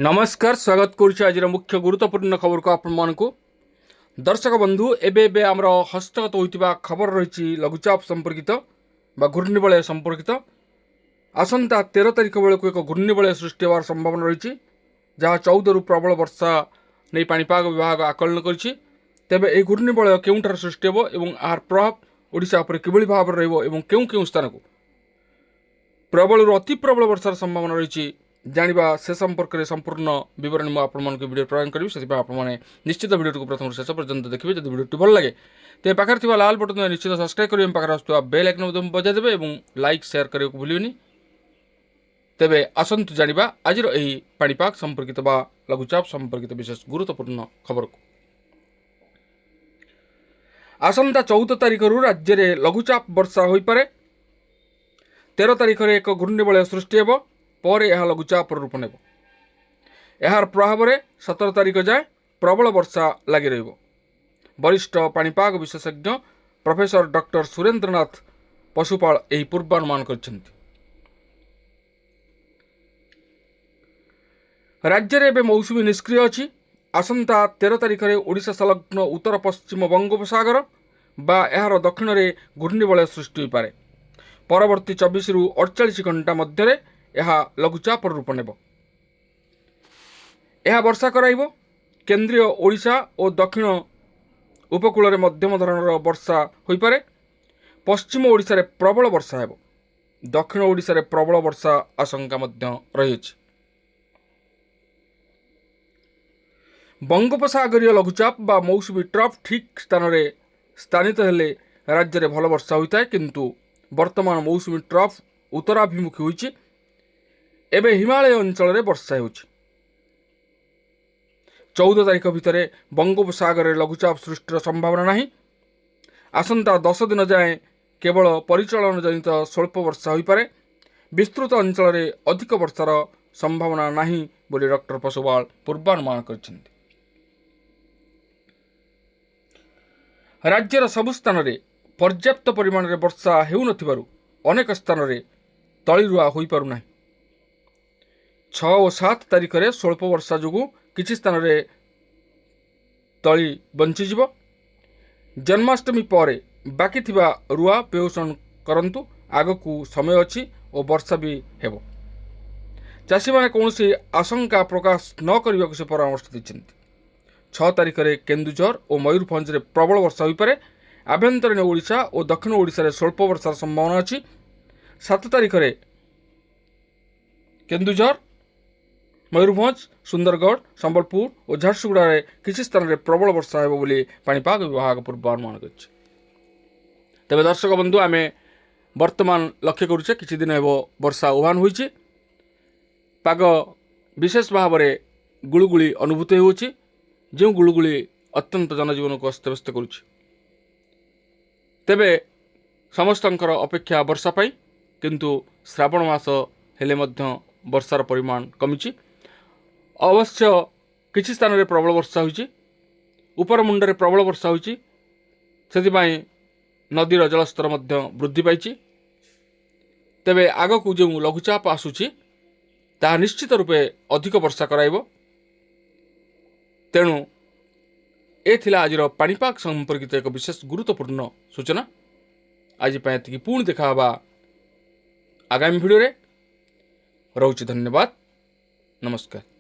नमस्कार स्वागत करुच्छे आज मुख्य गुरुत्वपूर्ण खबर को आपण दर्शक बंधु एबे आमर हस्तगत होता खबर रही लघुचाप संपर्कित बा घूर्णिबलय संपर्कित आसंता 13 तारिख बेलू एक घूर्णिबलय सृष्टि होवार संभावना रही जहाँ 14 रु प्रबल वर्षा नहीं पाणीपाग विभाग आकलन करिछि। तेबे ए घूर्णिबलय केउंठार सृष्टि होबो एवं आहार प्रभाव ओडिशा उपर किभଳି भाव रहिबो एवं केउ स्थान को प्रबल रु अति प्रबल वर्षार संभावना रही जानिबा से संपर्क में संपूर्ण विवरण मुझे आपको वीडियो प्रदान करी से आपने निश्चित वीडियो को प्रथम शेष पर्यंत देखिए। जब वीडियो भल लगे तो पाखे लाल बटन निश्चित सब्सक्राइब करेंगे पाखे आसुवा बेल आइकन बजाय देवे और लाइक शेयर करने को भूलिए। तेबे आसंतु जानिबा आजिर एही पाणीपाग संपर्कित बा लघुचाप संपर्कित विशेष गुरुत्वपूर्ण खबर को। आसंता 14 तारिख राज्य में लघुचाप वर्षा हो पारे। 13 तारिख में एक घूर्णिबलय सृष्टि हेब पर यह लघुचाप रूप नेब। यार प्रभाव में 17 तारिख जाए प्रबल वर्षा लगी रहिबो। वरिष्ठ पाणीपाग विशेषज्ञ प्रोफेसर डॉक्टर सुरेंद्रनाथ पशुपाल यही पूर्वानुमान करछन्ति। राज्य में एवं मौसुमी निष्क्रिय अच्छी। आसंता 13 तारिख में ओडिशा संलग्न उत्तर पश्चिम बंगोपसागर बा यार दक्षिण में घूर्णिबलय सृष्टि हो पारे। परवर्ती 24 रु 48 घंटा मध्य यह लघुचाप रूप नेब। यह वर्षा कराइबो। केंद्रीय ओडिशा और दक्षिण उपकूल में मध्यम धरणर वर्षा हो पारे। पश्चिम ओडिशा रे प्रबल वर्षा हेब। दक्षिण ओडिशा रे प्रबल वर्षा आशंका मध्य रही। बंगोपसागरीय लघुचाप बा मौसुमी ट्रफ ठीक स्थान रे स्थानित हेले राज्य में भल वर्षा होता है, किंतु वर्तमान मौसुमी ट्रफ उत्तराभिमुखी होइछि। एबे हिमालय अंचल रे वर्षा होछि। 14 तारिख भितर बंगोपसागर रे लघुचाप सृष्टिर संभावना नहीं। आसंता 10 दिन जाए केवल परिचालन जनित स्वल्प वर्षा हो पारे। विस्तृत अंचल रे अधिक वर्षार संभावना नहीं बोली डॉक्टर पशुपाल पूर्वानुमान करछन्ति। राज्यर सबु स्थान रे पर्याप्त परिमाण रे वर्षा हेउ नथिबारु अनेक स्थान रे तଳି रुआ होई पारु नाही। 6 और 7 तारिख में स्वल्प वर्षा जोगु किछि स्थान रे तଳି बंचीजिव। जन्माष्टमी पर बाकी थिबा रुआ पेषण करंतु आगकू समय अच्छी और वर्षा भी हेबो। चाषी माने कौनसी आशंका प्रकाश न करने को से परामर्श दैछन्ति। 6 तारिख में केन्दुझर और मयूरभंज रे प्रबल वर्षा हो पारे। आभ्यंतरीण ओडिशा और दक्षिण ओडिशा रे स्वल्प वर्षार संभावना अच्छी। 7 तारिख में केन्दुझर मयूरभंज सुंदरगढ़ संबलपुर और झारसुगुड़ा रे किसी स्थान रे प्रबल वर्षा हेबो बोली पाणीपाग विभाग पूर्वानुमान करछि। तेबे दर्शक बंधु आमे वर्तमान लक्ष्य करुचे किछि दिन हेबो वर्षा आह्वान होइछि। पाग विशेष भाव में गुळुगुळी अनुभूत होउछि, जो गुळुगुळी अत्यंत जनजीवन को अस्तव्यस्त करुछि। तेबे समस्तंकर अपेक्षा वर्षा पाई, किंतु श्रावण मास हेले मध्य वर्षार परिमाण कमिछि। अवश्य किछि स्थान रे प्रबल वर्षा होइछि। उपर मुंड रे प्रबल वर्षा होइछि, सेथिपाई नदीर जलस्तर मध्य वृद्धि पाइछि। तेबे आगकू जो लघुचाप आसुछि ताहा निश्चित रूपे अधिक वर्षा कराइबो। तेणु ए थिला आजिर पाणीपाग संपर्कित एक विशेष गुरुत्वपूर्ण सूचना। आज पाई पुणी देखा हवा आगामी भिडियो रे। रहुछि धन्यवाद, नमस्कार।